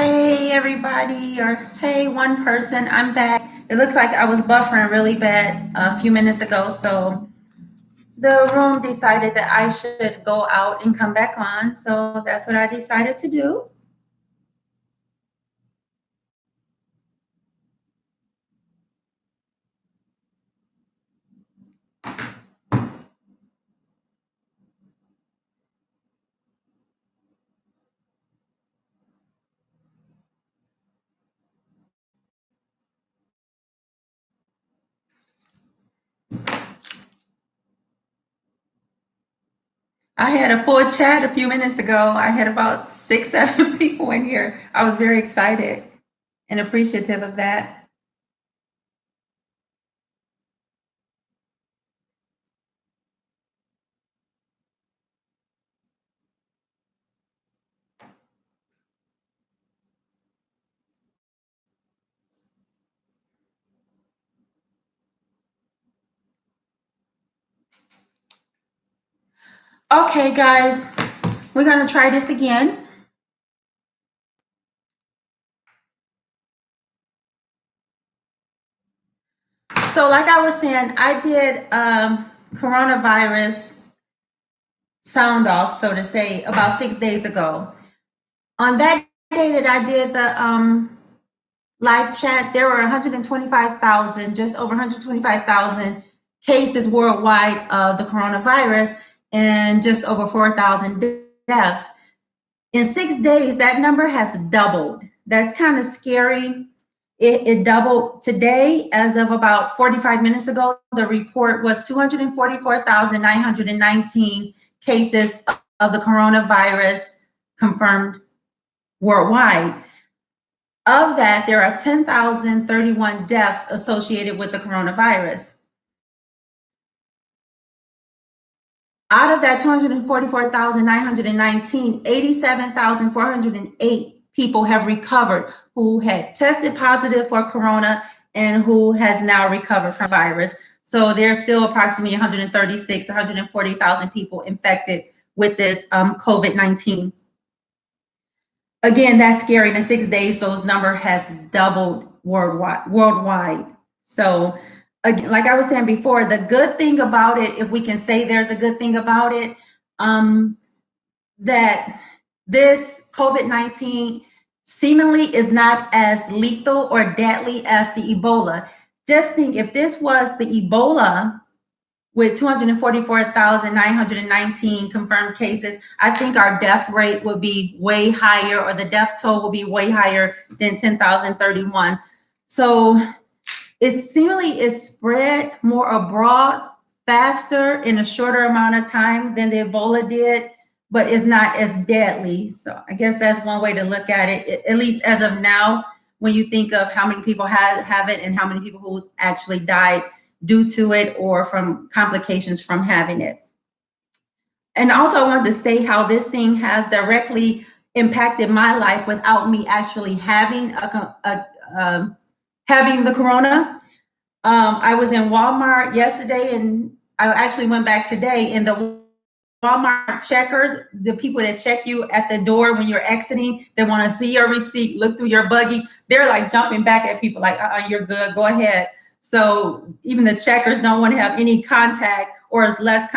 Hey everybody, or hey one person, I'm back. It looks like I was buffering really bad a few minutes ago, so the room decided that I should go out and come back on. So that's what I decided to do. I had a full chat a few minutes ago. I had about 6, 7 people in here. I was very excited and appreciative of that. Okay, guys, we're going to try this again. So, like I was saying, I did coronavirus sound off, so to say, about 6 days ago. On that day that I did the live chat, there were 125,000, just over 125,000 cases worldwide of the coronavirus and just over 4,000 deaths. In 6 days, that number has doubled. That's kind of scary. It doubled today. As of about 45 minutes ago, the report was 244,919 cases of the coronavirus confirmed worldwide. Of that, there are 10,031 deaths associated with the coronavirus. Out of that 244,919, 87,408 people have recovered who had tested positive for corona and who has now recovered from virus. So there's still approximately 136, 140,000 people infected with this COVID-19. Again, that's scary. In 6 days, those number has doubled worldwide. So again, like I was saying before, the good thing about it, if we can say there's a good thing about it, that this COVID-19 seemingly is not as lethal or deadly as the Ebola. Just think, if this was the Ebola with 244,919 confirmed cases, I think our death rate would be way higher, or the death toll will be way higher than 10,031. So it seemingly is spread more abroad, faster, in a shorter amount of time than the Ebola did, but it's not as deadly. So I guess that's one way to look at it, at least as of now, when you think of how many people have it and how many people who actually died due to it or from complications from having it. And also, I wanted to state how this thing has directly impacted my life without me actually having having the corona. I was in Walmart yesterday, and I actually went back today. And the Walmart checkers, the people that check you at the door when you're exiting, they want to see your receipt, look through your buggy. They're like jumping back at people like, you're good, go ahead. So even the checkers don't want to have any contact or as less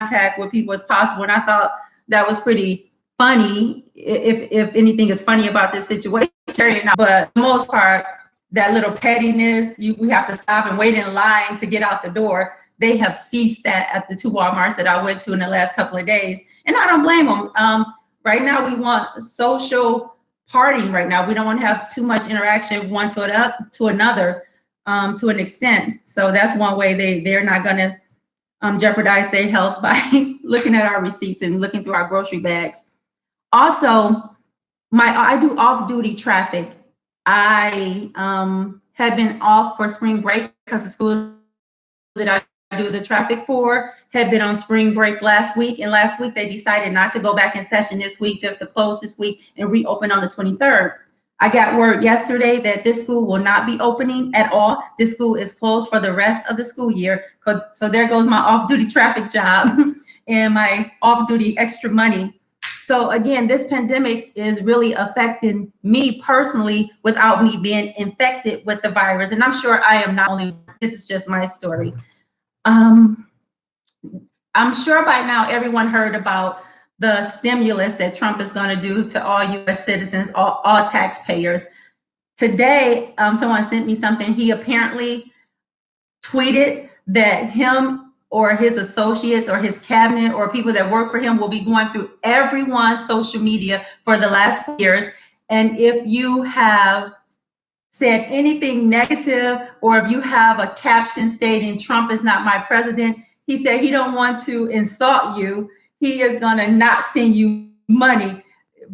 contact with people as possible. And I thought that was pretty funny, if anything is funny about this situation. But for the most part, that little pettiness, we have to stop and wait in line to get out the door. They have ceased that at the 2 Walmarts that I went to in the last couple of days. And I don't blame them. Right now, we want social partying right now. We don't want to have too much interaction one to another to an extent. So that's one way they're not going to jeopardize their health by looking at our receipts and looking through our grocery bags. Also, I do off-duty traffic. I have been off for spring break because the school that I do the traffic for had been on spring break last week. And last week they decided not to go back in session this week, just to close this week and reopen on the 23rd. I got word yesterday that this school will not be opening at all. This school is closed for the rest of the school year. So there goes my off-duty traffic job and my off-duty extra money. So again, this pandemic is really affecting me personally without me being infected with the virus. And I'm sure I am not only, this is just my story. I'm sure by now everyone heard about the stimulus that Trump is going to do to all US citizens, all taxpayers. Today, someone sent me something. He apparently tweeted that him or his associates or his cabinet or people that work for him will be going through everyone's social media for the last 4 years. And if you have said anything negative or if you have a caption stating Trump is not my president, he said he don't want to insult you. He is going to not send you money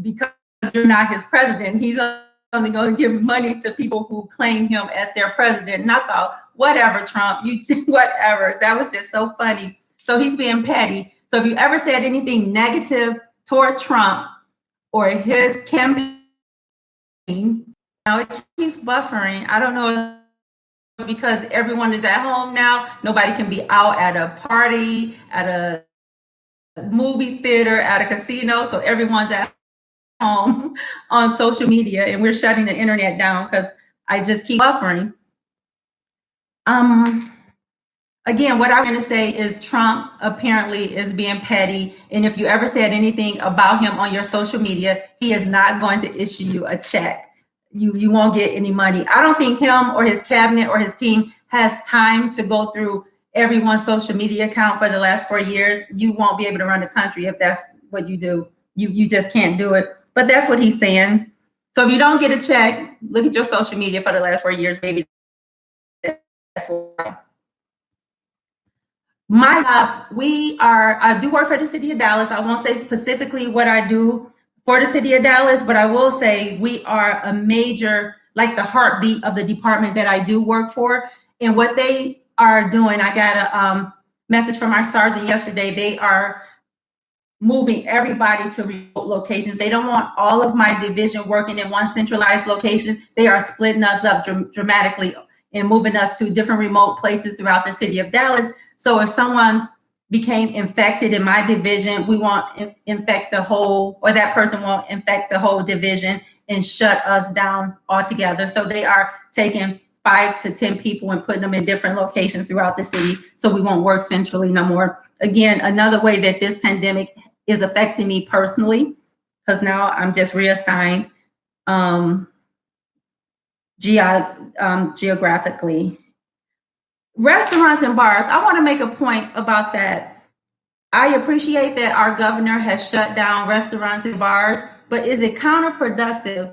because you're not his president. He's only going to give money to people who claim him as their president. And I thought, whatever, Trump, you whatever. That was just so funny. So he's being petty. So if you ever said anything negative toward Trump or his campaign, now it keeps buffering. I don't know, because everyone is at home now. Nobody can be out at a party, at a movie theater, at a casino. So everyone's at home on social media, and we're shutting the internet down because I just keep buffering. Again, what I'm going to say is Trump apparently is being petty. And if you ever said anything about him on your social media, he is not going to issue you a check. You won't get any money. I don't think him or his cabinet or his team has time to go through everyone's social media account for the last 4 years. You won't be able to run the country if that's what you do. You just can't do it. But that's what he's saying. So if you don't get a check, look at your social media for the last 4 years, maybe that's why. My job, I do work for the city of Dallas. I won't say specifically what I do for the city of Dallas, but I will say we are a major, like the heartbeat of the department that I do work for. And what they are doing, I got a message from our sergeant yesterday. They are moving everybody to remote locations. They don't want all of my division working in one centralized location. They are splitting us up dramatically and moving us to different remote places throughout the city of Dallas. So if someone became infected in my division, we won't infect the whole, or that person won't infect the whole division and shut us down altogether. So they are taking 5 to 10 people and putting them in different locations throughout the city, so we won't work centrally no more. Again, another way that this pandemic is affecting me personally, because now I'm just reassigned geographically. Restaurants and bars, I want to make a point about that. I appreciate that our governor has shut down restaurants and bars, but is it counterproductive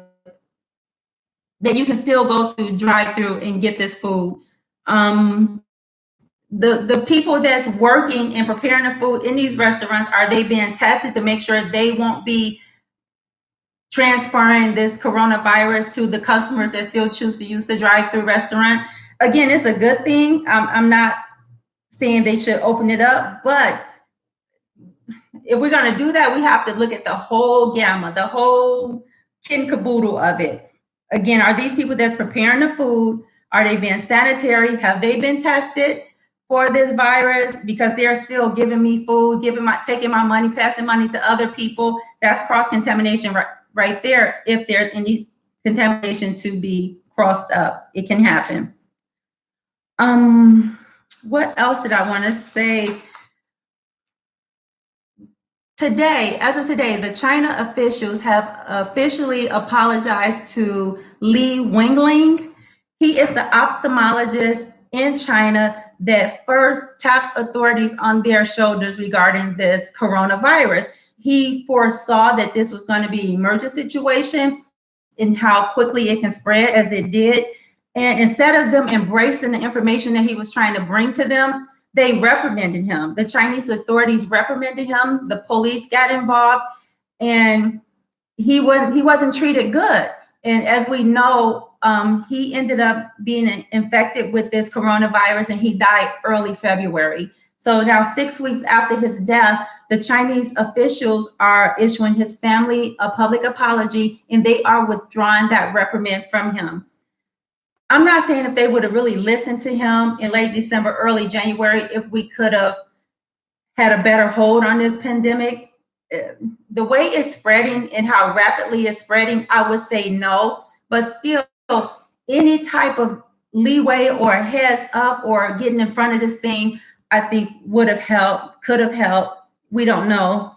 that you can still go through drive-through and get this food? The people that's working and preparing the food in these restaurants, are they being tested to make sure they won't be transferring this coronavirus to the customers that still choose to use the drive-through restaurant? Again, it's a good thing. I'm not saying they should open it up, but if we're going to do that, we have to look at the whole gamma, the whole kit and caboodle of it. Again, are these people that's preparing the food, are they being sanitary? Have they been tested for this virus? Because they're still giving me food, taking my money, passing money to other people. That's cross-contamination right there. If there's any contamination to be crossed up, it can happen. What else did I want to say? Today, as of today, the China officials have officially apologized to Li Wingling. He is the ophthalmologist in China that first tapped authorities on their shoulders regarding this coronavirus. He foresaw that this was going to be an emergent situation and how quickly it can spread as it did. And instead of them embracing the information that he was trying to bring to them, they reprimanded him. The Chinese authorities reprimanded him. The police got involved, and he wasn't treated good. And as we know, he ended up being infected with this coronavirus, and he died early February. So now 6 weeks after his death, the Chinese officials are issuing his family a public apology, and they are withdrawing that reprimand from him. I'm not saying if they would have really listened to him in late December, early January, if we could have had a better hold on this pandemic. the way it's spreading and how rapidly it's spreading, I would say no. But still, any type of leeway or heads up or getting in front of this thing, I think would have helped, could have helped. We don't know.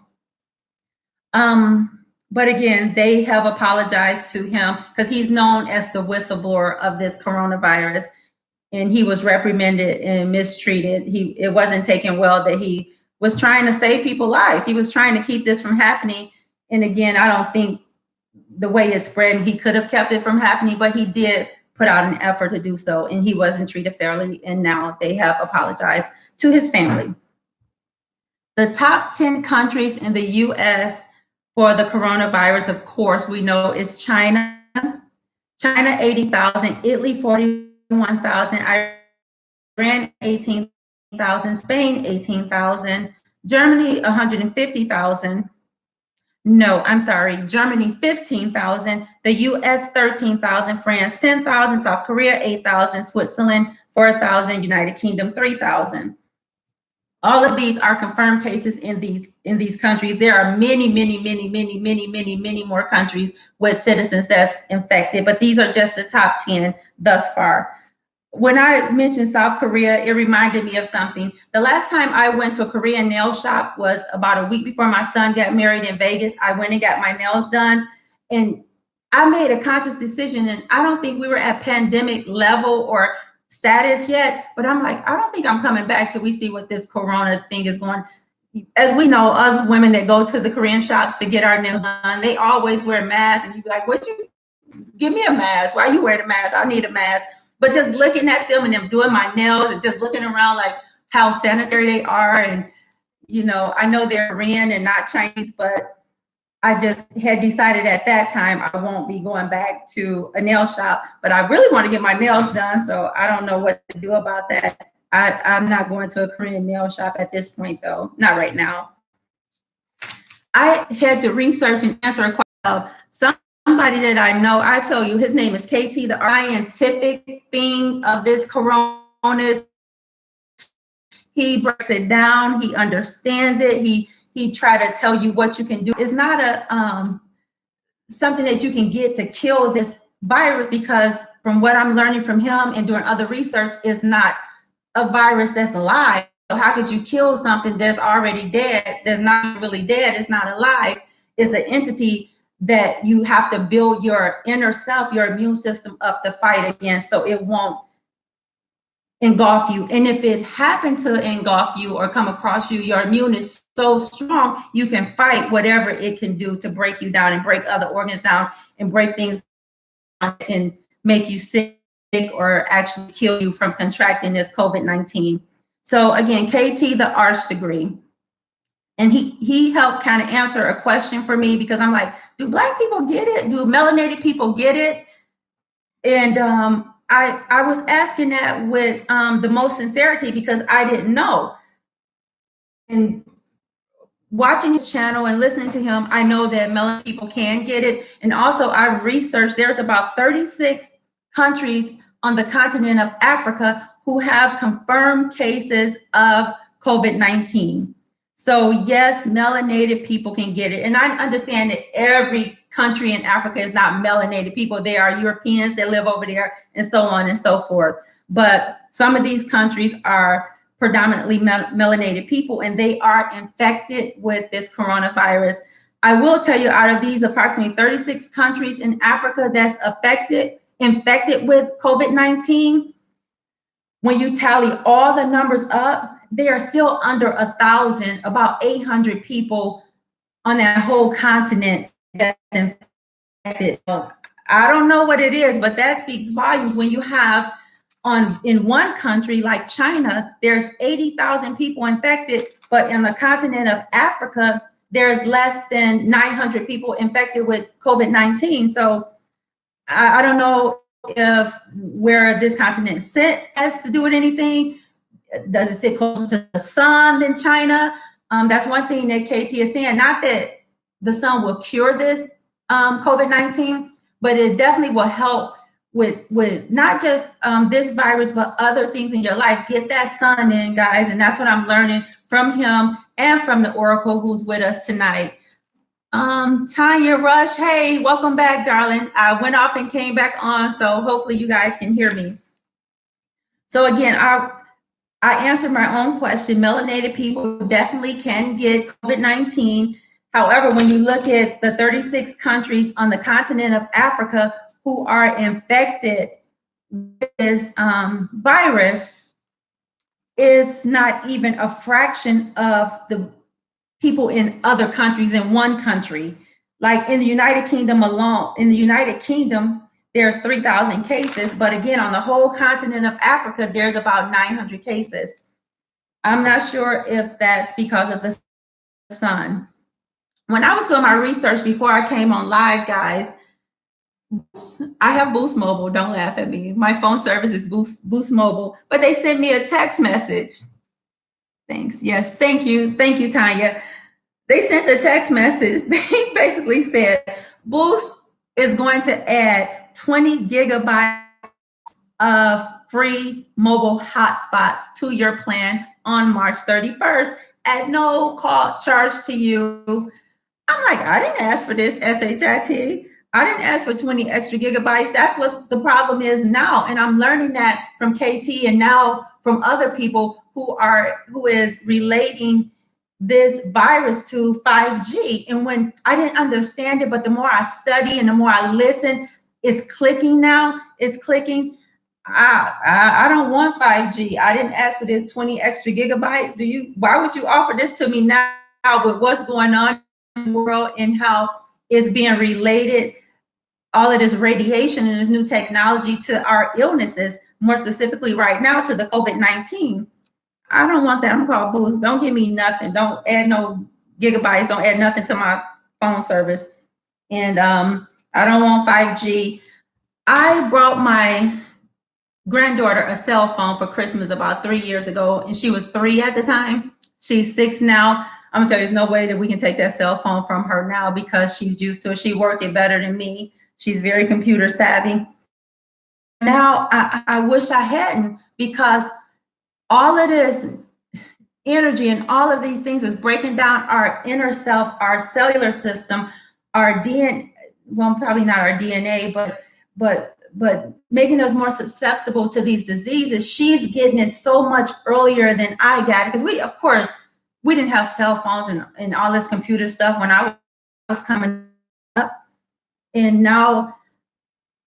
But again, they have apologized to him because he's known as the whistleblower of this coronavirus, and he was reprimanded and mistreated. It wasn't taken well that he was trying to save people's lives. He was trying to keep this from happening. And again, I don't think the way it's spread, he could have kept it from happening, but he did put out an effort to do so, and he wasn't treated fairly. And now they have apologized to his family. The top 10 countries in the US for the coronavirus, of course, we know is China. China, 80,000, Italy, 41,000, Iran, 18,000, Spain, 18,000, Germany, 150,000. No, I'm sorry, Germany, 15,000, the US, 13,000, France, 10,000, South Korea, 8,000, Switzerland, 4,000, United Kingdom, 3,000. All of these are confirmed cases in these countries. There are many more countries with citizens that's infected, but these are just the top 10 thus far. When I mentioned South Korea, it reminded me of something. The last time I went to a Korean nail shop was about a week before my son got married in Vegas. I went and got my nails done, and I made a conscious decision, and I don't think we were at pandemic level or status yet, but I'm like, I don't think I'm coming back till we see what this corona thing is going. As we know, us women that go to the Korean shops to get our nails done, they always wear masks, and you be like, what, you give me a mask? Why you wearing a mask? I need a mask. But just looking at them and them doing my nails and just looking around like how sanitary they are. And, you know, I know they're Korean and not Chinese, but I just had decided at that time I won't be going back to a nail shop, but I really want to get my nails done. So I don't know what to do about that. I'm not going to a Korean nail shop at this point, though, not right now. I had to research and answer a question. Somebody that I know, I tell you, his name is KT, the scientific thing of this corona. He breaks it down. He understands it. He try to tell you what you can do. It's not a something that you can get to kill this virus, because from what I'm learning from him and doing other research, it's not a virus that's alive. So how could you kill something that's already dead, that's not really dead, it's not alive? It's an entity that you have to build your inner self, your immune system up to fight against, so it won't engulf you. And if it happened to engulf you or come across you, your immune is so strong, you can fight whatever it can do to break you down and break other organs down and break things down and make you sick or actually kill you from contracting this COVID-19. So again, KT, the arts degree. And he helped kind of answer a question for me, because I'm like, do Black people get it? Do melanated people get it? And I was asking that with the most sincerity, because I didn't know. And watching his channel and listening to him, I know that melanated people can get it. And also I've researched, there's about 36 countries on the continent of Africa who have confirmed cases of COVID-19. So yes, melanated people can get it. And I understand that every country in Africa is not melanated people. They are Europeans that live over there and so on and so forth. But some of these countries are predominantly melanated people, and they are infected with this coronavirus. I will tell you, out of these approximately 36 countries in Africa that's infected with COVID-19, when you tally all the numbers up, they are still under 1,000, about 800 people on that whole continent that's infected. I don't know what it is, but that speaks volumes when you have in one country like China, there's 80,000 people infected, but in the continent of Africa, there's less than 900 people infected with COVID-19. So I don't know if where this continent has to do with anything. Does it sit closer to the sun than China? That's one thing that KT is saying. Not that the sun will cure this COVID-19, but it definitely will help with not just this virus, but other things in your life. Get that sun in, guys. And that's what I'm learning from him and from the Oracle who's with us tonight. Tanya Rush, hey, welcome back, darling. I went off and came back on, so hopefully you guys can hear me. So again, I answered my own question. Melanated people definitely can get COVID-19. However, when you look at the 36 countries on the continent of Africa who are infected with this virus, is not even a fraction of the people in other countries in one country. Like in the United Kingdom alone, in the United Kingdom, there's 3,000 cases, but again, on the whole continent of Africa, there's about 900 cases. I'm not sure if that's because of the sun. When I was doing my research before I came on live, guys, I have Boost Mobile. Don't laugh at me. My phone service is Boost Mobile, but they sent me a text message. Thanks. Yes, thank you. Thank you, Tanya. They sent the text message. They basically said Boost is going to add 20 gigabytes of free mobile hotspots to your plan on March 31st at no charge to you. I'm like, I didn't ask for this, SHIT. I didn't ask for 20 extra gigabytes. That's what the problem is now. And I'm learning that from KT and now from other people who is relating this virus to 5G. And when I didn't understand it, but the more I study and the more I listen, it's clicking now. It's clicking. I don't want 5G. I didn't ask for this 20 extra gigabytes. Why would you offer this to me now with what's going on in the world and how it's being related, all of this radiation and this new technology to our illnesses, more specifically right now to the COVID-19. I don't want that. I'm called Boost. Don't give me nothing. Don't add no gigabytes. Don't add nothing to my phone service. And I don't want 5G. I brought my granddaughter a cell phone for Christmas about 3 years ago, and she was 3 at the time. She's 6 now. I'm gonna tell you, there's no way that we can take that cell phone from her now because she's used to it. She worked it better than me. She's very computer savvy. Now I wish I hadn't, because all of this energy and all of these things is breaking down our inner self, our cellular system, our DNA. Well, probably not our DNA, but making us more susceptible to these diseases. She's getting it so much earlier than I got it, because of course, we didn't have cell phones and all this computer stuff when I was coming up. And now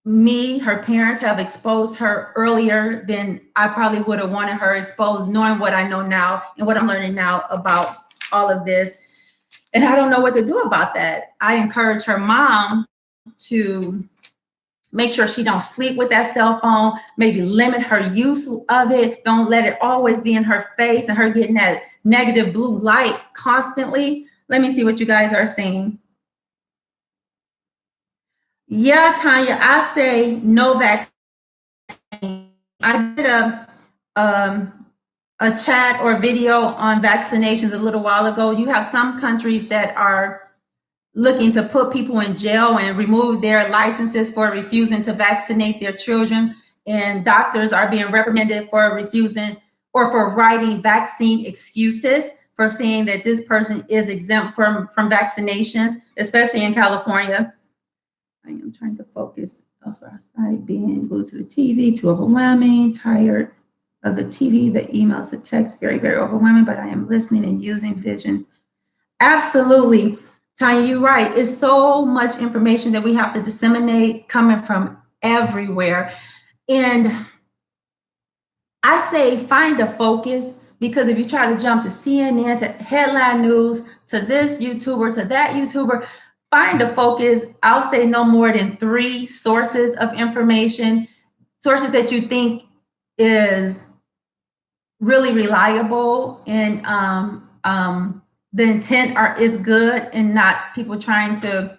her parents have exposed her earlier than I probably would have wanted her exposed, knowing what I know now and what I'm learning now about all of this. And I don't know what to do about that. I encourage her mom to make sure she don't sleep with that cell phone, maybe limit her use of it. Don't let it always be in her face and her getting that negative blue light constantly. Let me see what you guys are saying. Yeah, Tanya, I say no vaccine. I did a chat or video on vaccinations a little while ago. You have some countries that are looking to put people in jail and remove their licenses for refusing to vaccinate their children. And doctors are being reprimanded for refusing or for writing vaccine excuses, for saying that this person is exempt from vaccinations, especially in California. I am trying to focus. Elsewhere, site being glued to the TV, too overwhelming, tired of the TV, the emails, the text, very, very overwhelming, but I am listening and using vision. Absolutely. Tanya, you're right. It's so much information that we have to disseminate coming from everywhere. And I say find a focus, because if you try to jump to CNN, to headline news, to this YouTuber, to that YouTuber, find a focus. I'll say no more than 3 sources of information, sources that you think is really reliable and the intent is good and not people trying to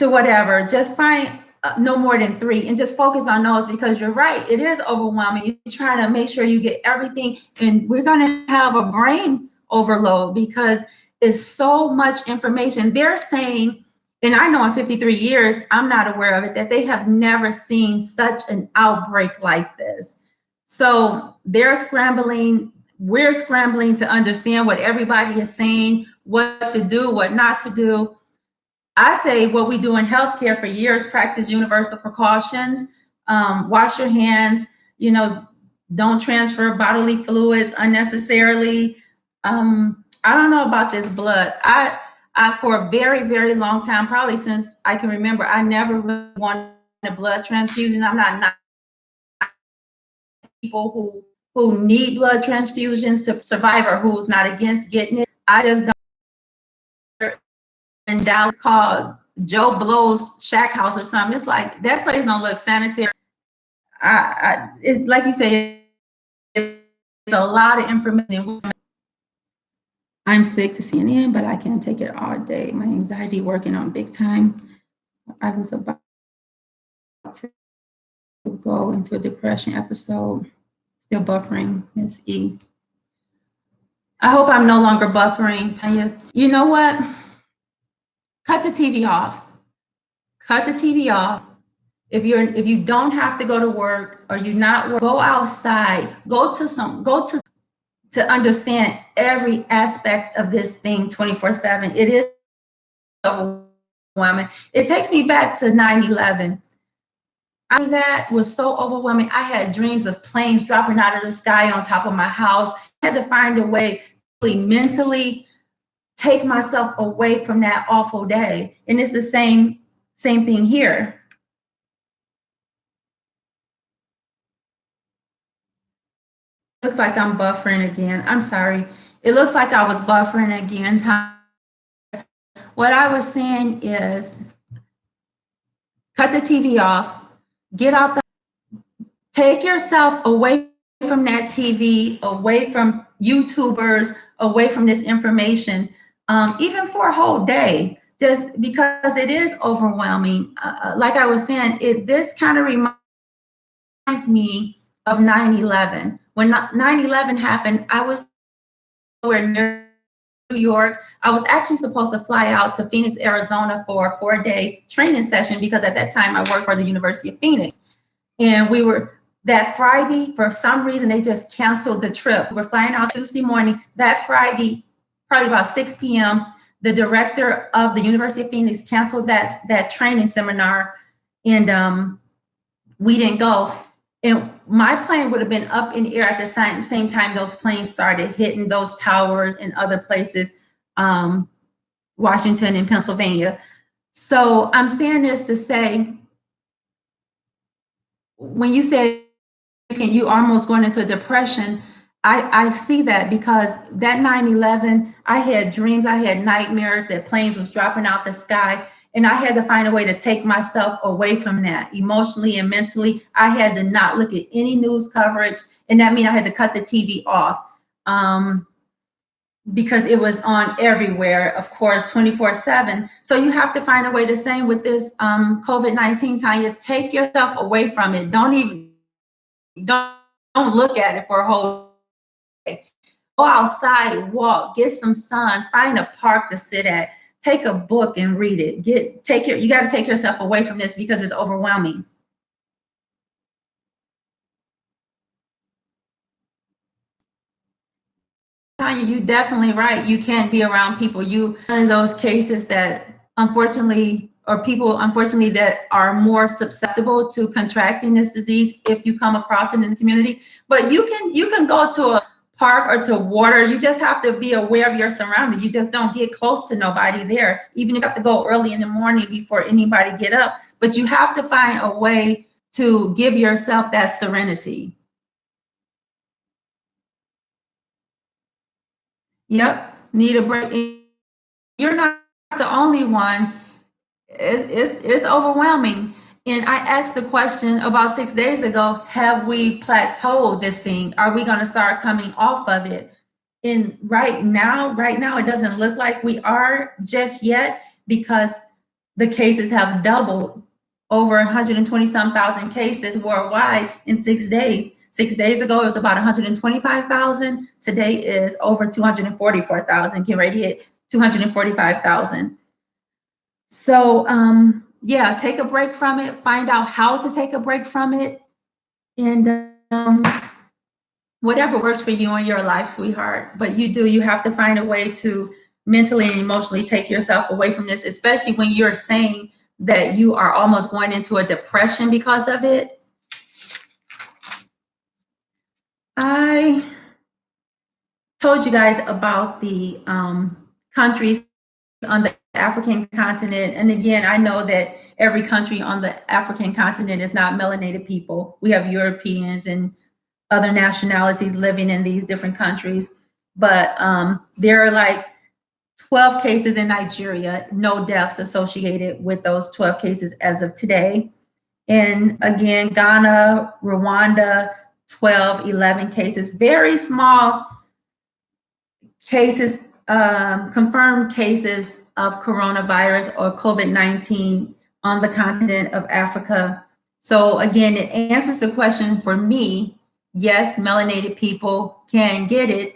whatever. Just find no more than 3 and just focus on those, because you're right. It is overwhelming. You're trying to make sure you get everything, and we're going to have a brain overload because it's so much information. They're saying, and I know in 53 years, I'm not aware of it, that they have never seen such an outbreak like this. So they're scrambling. We're scrambling to understand what everybody is saying. what to do, what not to do. I say what we do in healthcare for years: practice universal precautions, wash your hands, don't transfer bodily fluids unnecessarily. I don't know about this blood. I for a very, very long time, probably since I can remember, I never really wanted a blood transfusion. I'm not people who need blood transfusions to survive or who's not against getting it. I just don't. In Dallas called Joe Blow's Shack House or something. It's like that place don't look sanitary. It's like you say, it's a lot of information. I'm sick to CNN, but I can't take it all day. My anxiety working on big time. I was about to go into a depression episode. Still buffering. It's E. I hope I'm no longer buffering. Tanya, you know what? Cut the TV off. Cut the TV off. If you don't have to go to work or you're not, go outside. Go to understand every aspect of this thing 24/7. It is overwhelming. It takes me back to 9/11. That was so overwhelming. I had dreams of planes dropping out of the sky on top of my house. I had to find a way to mentally take myself away from that awful day. And it's the same thing here. Looks like I'm buffering again. I'm sorry. It looks like I was buffering again. What I was saying is cut the TV off, get out take yourself away from that TV, away from YouTubers, away from this information, even for a whole day, just because it is overwhelming. Like I was saying, this kind of reminds me of 9/11. When 9/11 happened, I was nowhere near New York. I was actually supposed to fly out to Phoenix, Arizona for a 4-day training session because at that time I worked for the University of Phoenix. And we were that Friday, for some reason, they just canceled the trip. We were flying out Tuesday morning. That Friday, probably about 6 p.m., the director of the University of Phoenix canceled that training seminar, and we didn't go. And my plane would have been up in air at the same time those planes started hitting those towers and other places, Washington and Pennsylvania. So I'm saying this to say, when you say you almost going into a depression, I see that because that 9/11, I had dreams, I had nightmares that planes was dropping out the sky. And I had to find a way to take myself away from that emotionally and mentally. I had to not look at any news coverage. And that means I had to cut the TV off because it was on everywhere, of course, 24/7. So you have to find a way. The same with this COVID-19, Tanya. Take yourself away from it. Don't look at it for a whole day. Go outside, walk, get some sun, find a park to sit at. Take a book and read it. You got to take yourself away from this because it's overwhelming. Tanya, you're definitely right. You can't be around people. In those cases that unfortunately, or people unfortunately that are more susceptible to contracting this disease if you come across it in the community. But you can go to a park or to water. You just have to be aware of your surroundings. You just don't get close to nobody there. Even if you have to go early in the morning before anybody get up, but you have to find a way to give yourself that serenity. Yep, need a break. You're not the only one. It's overwhelming. And I asked the question about 6 days ago, have we plateaued this thing? Are we going to start coming off of it? And right now, it doesn't look like we are just yet because the cases have doubled, over 120 some thousand cases worldwide in 6 days. 6 days ago, it was about 125,000. Today is over 244,000, getting ready to hit 245,000. So yeah, take a break from it, find out how to take a break from it, and whatever works for you in your life, sweetheart. But you have to find a way to mentally and emotionally take yourself away from this, especially when you're saying that you are almost going into a depression because of it. I told you guys about the countries on the African continent. And again, I know that every country on the African continent is not melanated people. We have Europeans and other nationalities living in these different countries. But there are like 12 cases in Nigeria, no deaths associated with those 12 cases as of today. And again, Ghana, Rwanda, 12, 11 cases, very small cases, confirmed cases of coronavirus or COVID-19 on the continent of Africa. So again, it answers the question for me. Yes, melanated people can get it.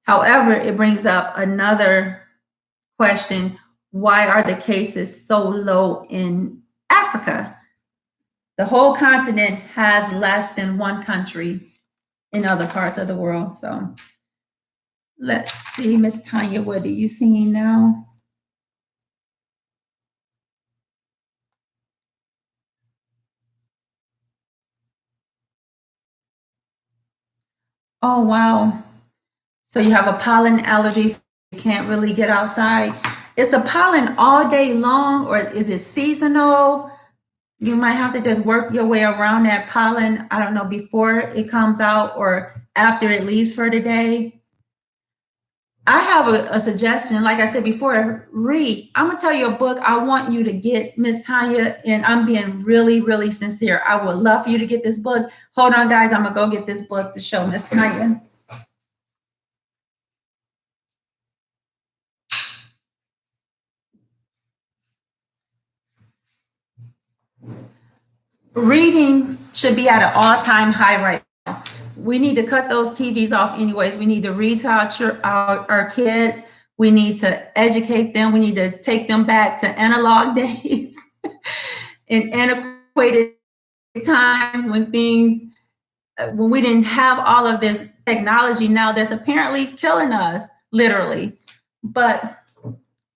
However, it brings up another question. Why are the cases so low in Africa? The whole continent has less than one country in other parts of the world. So let's see, Miss Tanya, what are you seeing now? Oh, wow. So you have a pollen allergy, so you can't really get outside. Is the pollen all day long or is it seasonal? You might have to just work your way around that pollen, I don't know, before it comes out or after it leaves for the day. I have a suggestion. Like I said before, read. I'm gonna tell you a book I want you to get, Miss Tanya, and I'm being really, really sincere. I would love for you to get this book. Hold on, guys. I'm gonna go get this book to show Miss Tanya. Reading should be at an all-time high right now. We need to cut those TVs off anyways. We need to read to our kids. We need to educate them. We need to take them back to analog days and antiquated time when we didn't have all of this technology now that's apparently killing us, literally. But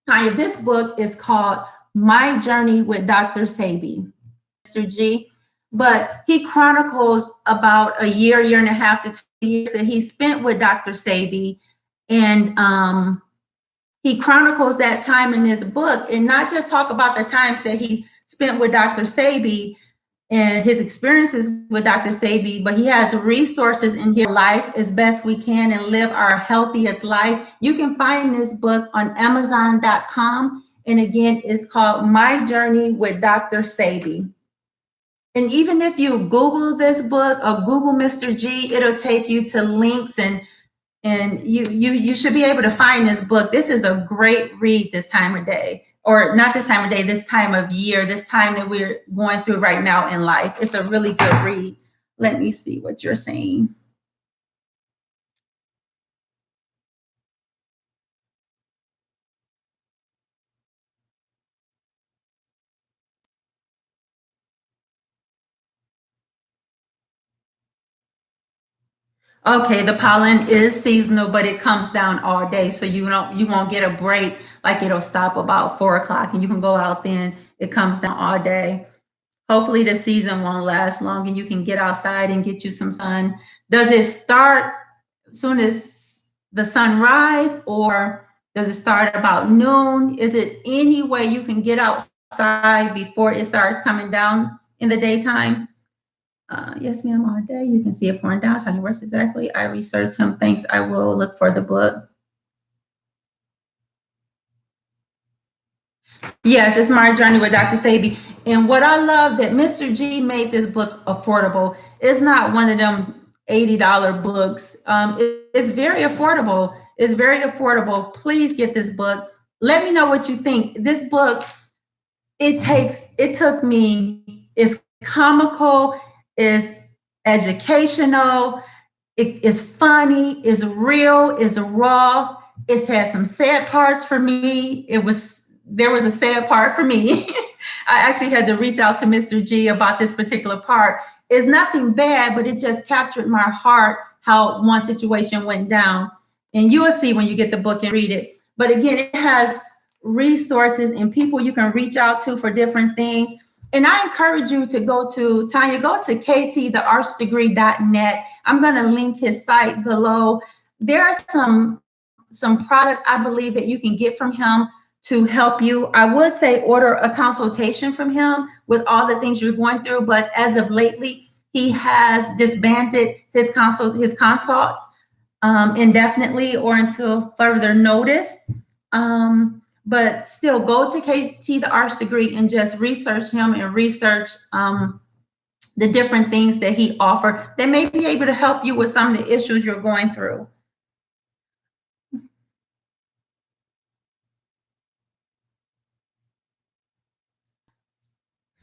Tanya, this book is called My Journey with Dr. Sebi, Mr. G. But he chronicles about a year and a half to 2 years that he spent with Dr. Sebi. And he chronicles that time in his book, and not just talk about the times that he spent with Dr. Sebi and his experiences with Dr. Sebi, but he has resources in here, life as best we can and live our healthiest life. You can find this book on Amazon.com. And again, it's called My Journey with Dr. Sebi. And even if you Google this book or Google Mr. G, it'll take you to links and you should be able to find this book. This is a great read this time of day, or not this time of day, this time of year, this time that we're going through right now in life. It's a really good read. Let me see what you're saying. Okay, the pollen is seasonal, but it comes down all day, so you won't get a break. Like it'll stop about 4 o'clock, and you can go out then. It comes down all day. Hopefully, the season won't last long, and you can get outside and get you some sun. Does it start as soon as the sun rise, or does it start about noon? Is it any way you can get outside before it starts coming down in the daytime? Yes, ma'am, all day. You can see it pouring down. Tell you where's exactly. I researched him. Thanks. I will look for the book. Yes, it's My Journey with Dr. Sebi. And what I love that Mr. G made this book affordable. It's not one of them $80 books. It's very affordable. It's very affordable. Please get this book. Let me know what you think. This book, it took me, it's comical, it's educational, it is funny, it's real, it's raw. It's had some sad parts for me. There was a sad part for me. I actually had to reach out to Mr. G about this particular part. It's nothing bad, but it just captured my heart how one situation went down. And you will see when you get the book and read it. But again, it has resources and people you can reach out to for different things. And I encourage you to go to, Tanya, go to kttheartsdegree.net. I'm going to link his site below. There are some products I believe that you can get from him to help you. I would say order a consultation from him with all the things you're going through, but as of lately, he has disbanded his consults indefinitely or until further notice. But still, go to KT the Arts Degree and just research him and research the different things that he offers. They may be able to help you with some of the issues you're going through.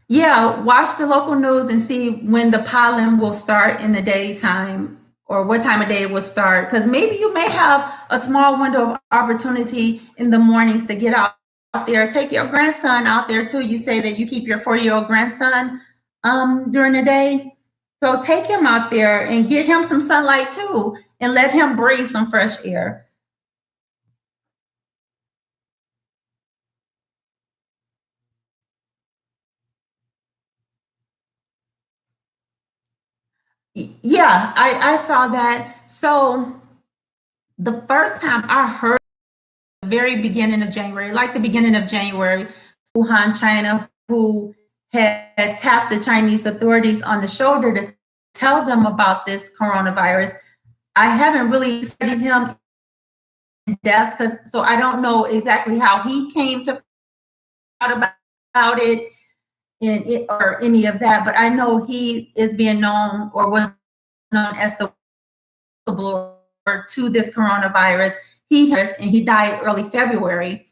Yeah, watch the local news and see when the pollen will start in the daytime or what time of day it will start. Because maybe you may have a small window of opportunity in the mornings to get out there. Take your grandson out there too. You say that you keep your 4-year-old grandson during the day. So take him out there and get him some sunlight too and let him breathe some fresh air. Yeah, I saw that. So the first time I heard the very beginning of January, like the beginning of January, Wuhan, China, who had tapped the Chinese authorities on the shoulder to tell them about this coronavirus. I haven't really studied him in depth because so I don't know exactly how he came to out about it or any of that, but I know he is being known or was known as the whistleblower to this coronavirus. He died early February.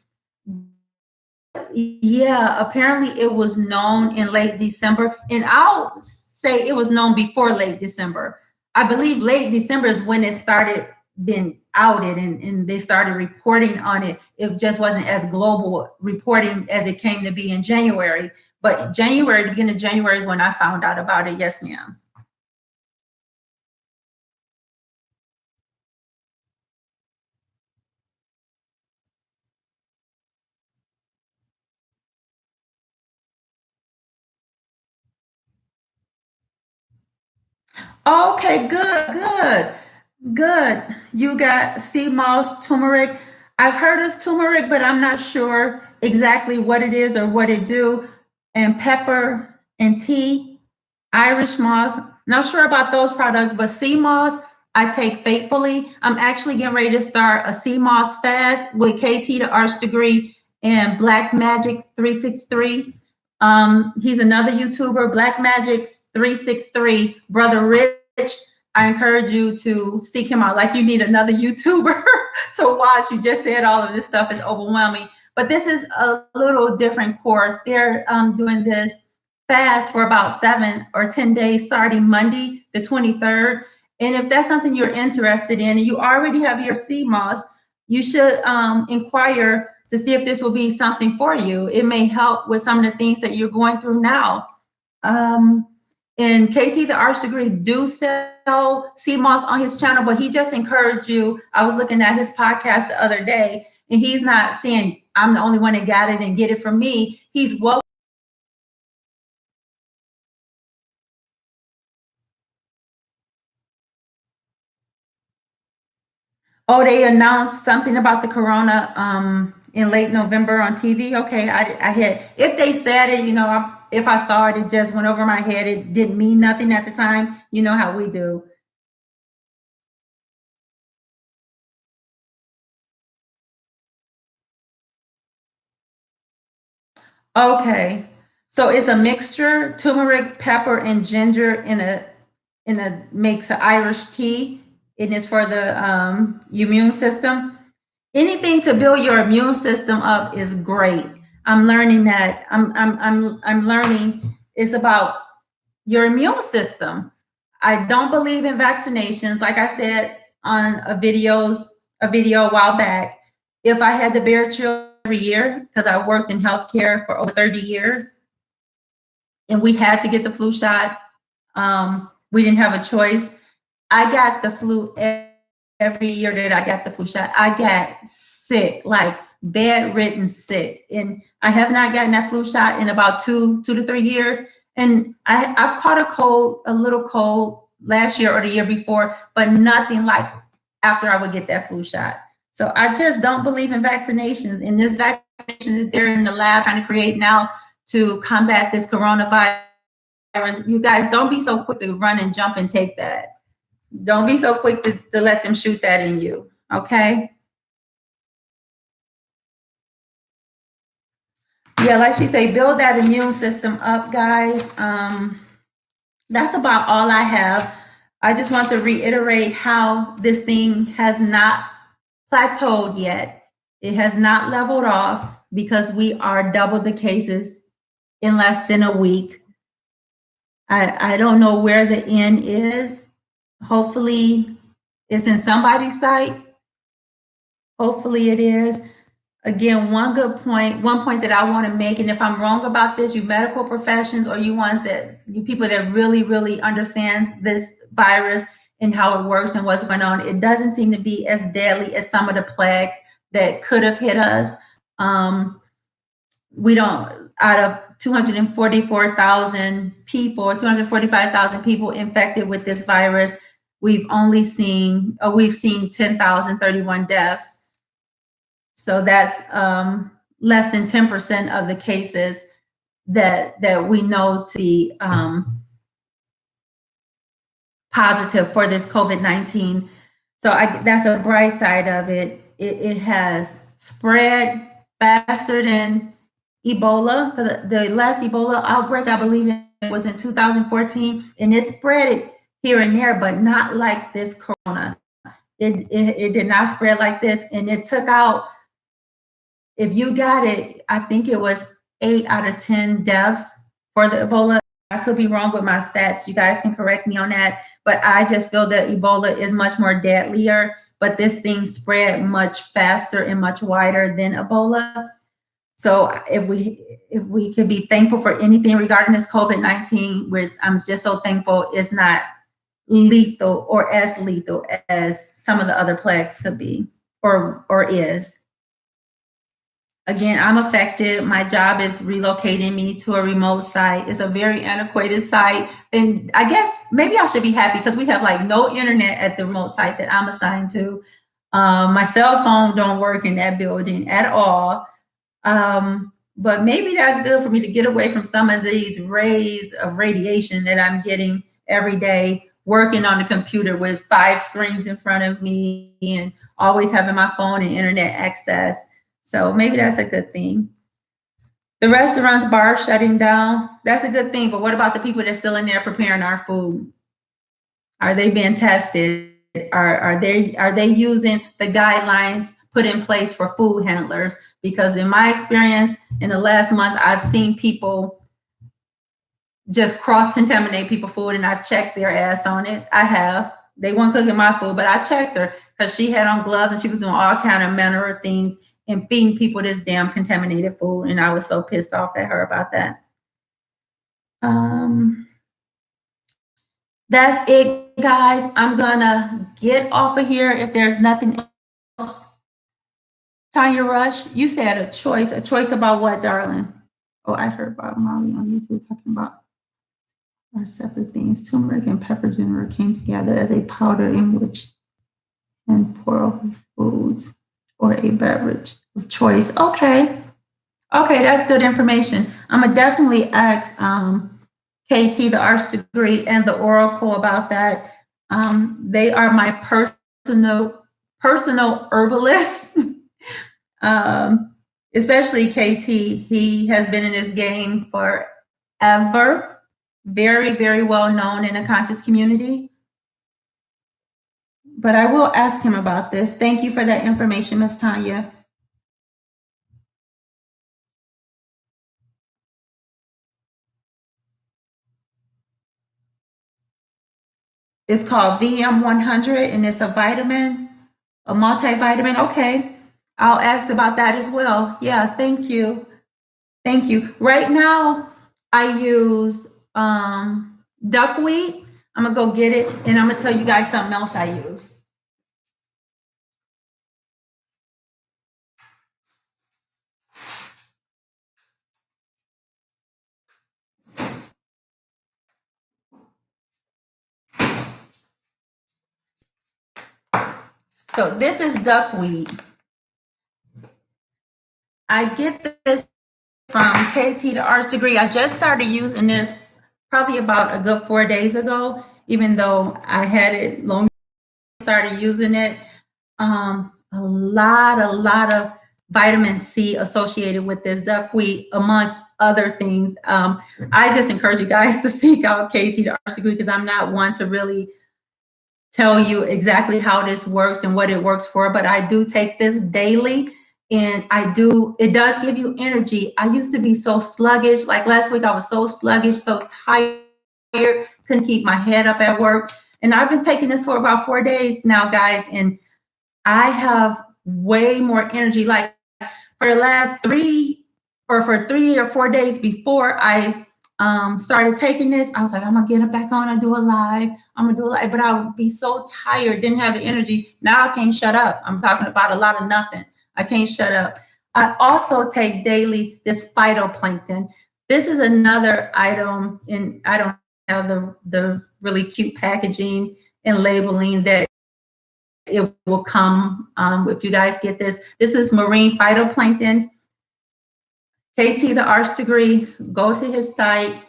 Yeah, apparently it was known in late December, and I'll say it was known before late December. I believe late December is when it started being outed and they started reporting on it. It just wasn't as global reporting as it came to be in January. But January, the beginning of January is when I found out about it. Yes, ma'am. Okay, good. You got sea moss, turmeric. I've heard of turmeric, but I'm not sure exactly what it is or what it do. And pepper and tea, Irish moss. Not sure about those products, but sea moss I take faithfully. I'm actually getting ready to start a sea moss fast with KT the Arts Degree and Black Magic 363. He's another YouTuber, Black Magic 363, Brother Rich. I encourage you to seek him out. Like you need another YouTuber to watch. You just said all of this stuff is overwhelming, but this is a little different course. They're doing this fast for about 7 or 10 days, starting Monday, the 23rd. And if that's something you're interested in, and you already have your CMOS, you should inquire to see if this will be something for you. It may help with some of the things that you're going through now. And KT, the Arts Degree, do sell CMOS on his channel, but he just encouraged you. I was looking at his podcast the other day, and he's not saying, I'm the only one that got it and get it from me. He's well. Oh, they announced something about the corona in late November on TV. Okay, I had, if they said it, if I saw it, it just went over my head. It didn't mean nothing at the time. You know how we do. Okay, so it's a mixture, turmeric, pepper, and ginger in a makes an Irish tea, and it's for the immune system. Anything to build your immune system up is great. I'm learning that. I'm learning it's about your immune system. I don't believe in vaccinations. Like I said on a video a while back, if I had to bear children every year, because I worked in healthcare for over 30 years, and we had to get the flu shot, we didn't have a choice. I got the flu every year that I got the flu shot, I got sick, like bedridden sick. And I have not gotten that flu shot in about 2 to 3 years. And I've caught a cold, a little cold last year or the year before, but nothing like after I would get that flu shot. So I just don't believe in vaccinations. And this vaccination that they're in the lab trying to create now to combat this coronavirus, you guys don't be so quick to run and jump and take that. Don't be so quick to let them shoot that in you, okay? Yeah, like she say, build that immune system up, guys. That's about all I have. I just want to reiterate how this thing has not plateaued yet. It has not leveled off because we are double the cases in less than a week. I don't know where the end is. Hopefully it's in somebody's sight. Hopefully it is. Again, one point that I want to make, and if I'm wrong about this, you medical professions or you people that really, really understand this virus and how it works and what's going on, it doesn't seem to be as deadly as some of the plagues that could have hit us. We don't, out of 244,000 people or 245,000 people infected with this virus, we've seen 10,031 deaths. So that's less than 10% of the cases that we know to be positive for this COVID-19. So that's a bright side of it. It has spread faster than Ebola. The last Ebola outbreak, I believe it was in 2014, and it spread here and there, but not like this corona. It did not spread like this, and it took out, if you got it, I think it was 8 out of 10 deaths for the Ebola. I could be wrong with my stats. You guys can correct me on that. But I just feel that Ebola is much more deadlier, but this thing spread much faster and much wider than Ebola. So if we could be thankful for anything regarding this COVID-19, I'm just so thankful it's not lethal or as lethal as some of the other plagues could be or is. Again, I'm affected. My job is relocating me to a remote site. It's a very antiquated site. And I guess maybe I should be happy because we have like no internet at the remote site that I'm assigned to. My cell phone don't work in that building at all. But maybe that's good for me to get away from some of these rays of radiation that I'm getting every day, working on the computer with 5 screens in front of me and always having my phone and internet access. So maybe that's a good thing. The restaurants, bars shutting down, that's a good thing. But what about the people that's still in there preparing our food? Are they being tested? Are they using the guidelines put in place for food handlers? Because in my experience, in the last month, I've seen people just cross-contaminate people's food, and I've checked their ass on it. I have. They weren't cooking my food, but I checked her because she had on gloves and she was doing all kind of manner of things and feeding people this damn contaminated food. And I was so pissed off at her about that. That's it, guys. I'm gonna get off of here if there's nothing else. Tanya Rush, you said a choice. A choice about what, darling? Oh, I heard about Molly on YouTube talking about are separate things. Turmeric and pepper ginger came together as a powder in which and pour over foods or a beverage of choice. Okay, that's good information. I'm gonna definitely ask KT, the arts degree, and the Oracle about that. They are my personal herbalists. Especially KT. He has been in this game forever. Very, very well known in the conscious community. But I will ask him about this. Thank you for that information, Ms. Tanya. It's called VM100, and it's a vitamin, a multivitamin. Okay, I'll ask about that as well. Yeah, thank you. Thank you. Right now, I use duckweed. I'm gonna go get it, and I'm gonna tell you guys something else I use. So this is duckweed. I get this from KT to Arts Degree. I just started using this probably about a good 4 days ago, even though I had it long. Started using it. A lot of vitamin C associated with this duckweed, amongst other things. I just encourage you guys to seek out KT to Arts Degree, because I'm not one to really tell you exactly how this works and what it works for, but I do take this daily, and it does give you energy. I used to be so sluggish. Like last week, I was so sluggish, so tired, couldn't keep my head up at work. And I've been taking this for about 4 days now, guys, and I have way more energy. Like for the last 3 or 4 days before I started taking this, I was like, I'm gonna get it back on and do a live. I'm gonna do a live, but I would be so tired, didn't have the energy. Now I can't shut up. I'm talking about a lot of nothing. I can't shut up. I also take daily this phytoplankton. This is another item, and I don't have the really cute packaging and labeling that it will come if you guys get this. This is marine phytoplankton. KT, the Arts Degree, go to his site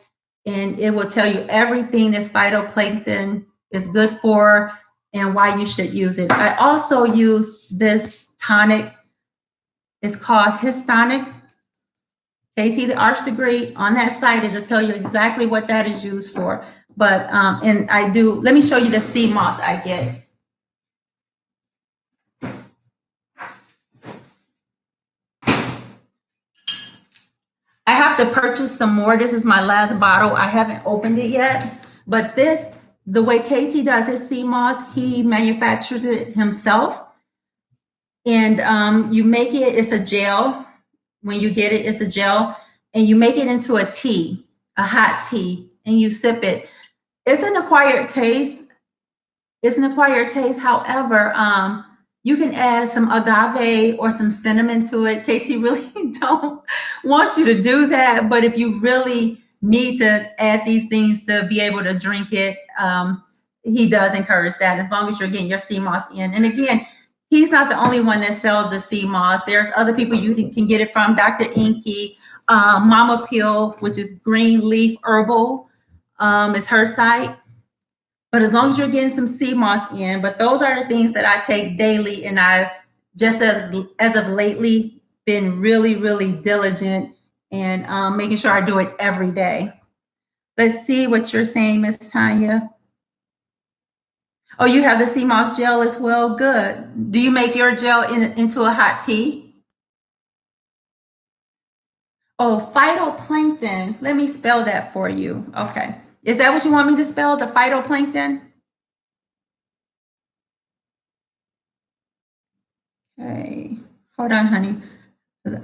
and it will tell you everything this phytoplankton is good for and why you should use it. I also use this tonic. It's called Histonic. KT, the Arts Degree, on that site, it'll tell you exactly what that is used for. But, and let me show you the sea moss I get. I have to purchase some more. This is my last bottle. I haven't opened it yet, but the way KT does his sea moss, he manufactures it himself. And you make it, it's a gel. When you get it, it's a gel, and you make it into a tea, a hot tea, and you sip it. It's an acquired taste. However, you can add some agave or some cinnamon to it. KT really don't want you to do that, but if you really need to add these things to be able to drink it, he does encourage that, as long as you're getting your sea moss in. And again, he's not the only one that sells the sea moss. There's other people you can get it from. Dr. Inky, Mama Peel, which is Green Leaf Herbal, is her site. But as long as you're getting some sea moss in, but those are the things that I take daily, and I just as of lately been really diligent and making sure I do it every day. Let's see what you're saying, Miss Tanya. Oh, you have the sea moss gel as well. Good. Do you make your gel into a hot tea? Oh, phytoplankton. Let me spell that for you. Okay. Is that what you want me to spell, the phytoplankton? Okay, hold on, honey.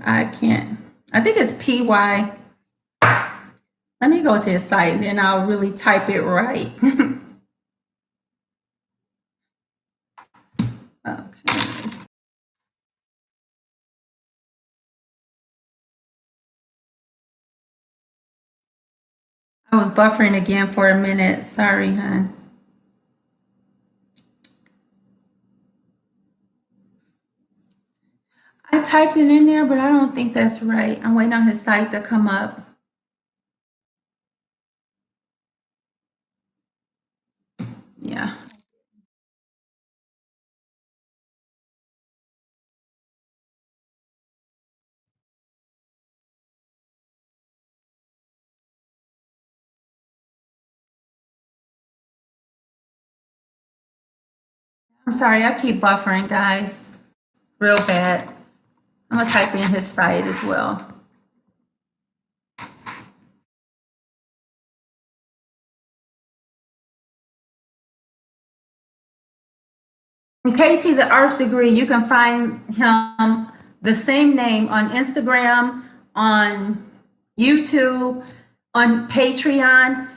I can't. I think it's PY. Let me go to his site, and then I'll really type it right. Okay. I was buffering again for a minute. Sorry, hon. I typed it in there, but I don't think that's right. I'm waiting on his site to come up. Yeah. I'm sorry, I keep buffering, guys. Real bad. I'm gonna type in his site as well. KT, the Arts Degree, you can find him the same name on Instagram, on YouTube, on Patreon,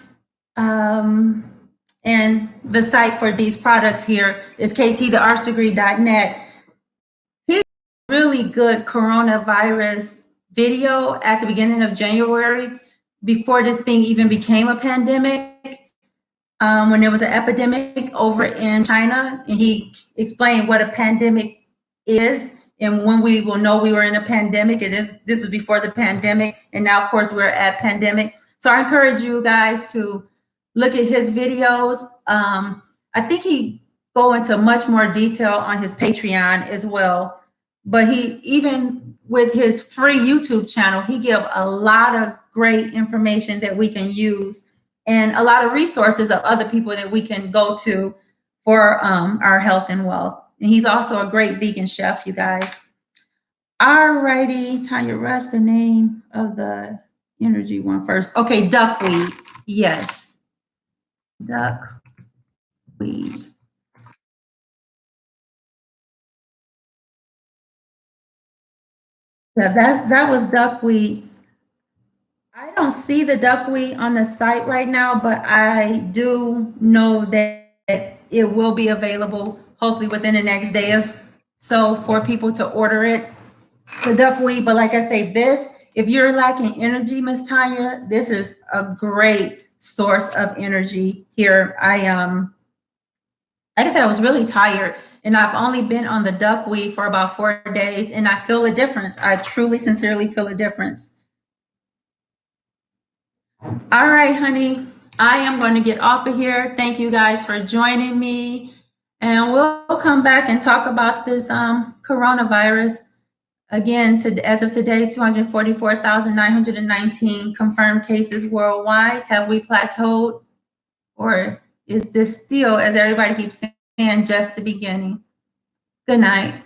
and the site for these products here is kttheartsdegree.net. He really good coronavirus video at the beginning of January, before this thing even became a pandemic. when there was an epidemic over in China, and he explained what a pandemic is and when we will know we were in a pandemic. And this was before the pandemic, and now of course we're at pandemic. So I encourage you guys to look at his videos. I think he go into much more detail on his Patreon as well. But he, even with his free YouTube channel, he give a lot of great information that we can use, and a lot of resources of other people that we can go to for our health and wealth. And he's also a great vegan chef, you guys. All righty, Tanya, rush the name of the energy one first. Okay, duckweed. Yes, duckweed. Yeah, that was duckweed. I don't see the duckweed on the site right now, but I do know that it will be available hopefully within the next day or so for people to order it, the duckweed. But like I say, this, if you're lacking energy, Miss Tanya, this is a great source of energy here. Like I said, I was really tired, and I've only been on the duckweed for about 4 days, and I feel a difference. I truly, sincerely feel a difference. All right, honey, I am going to get off of here. Thank you guys for joining me, and we'll come back and talk about this coronavirus. Again, as of today, 244,919 confirmed cases worldwide. Have we plateaued, or is this still, as everybody keeps saying, just the beginning? Good night.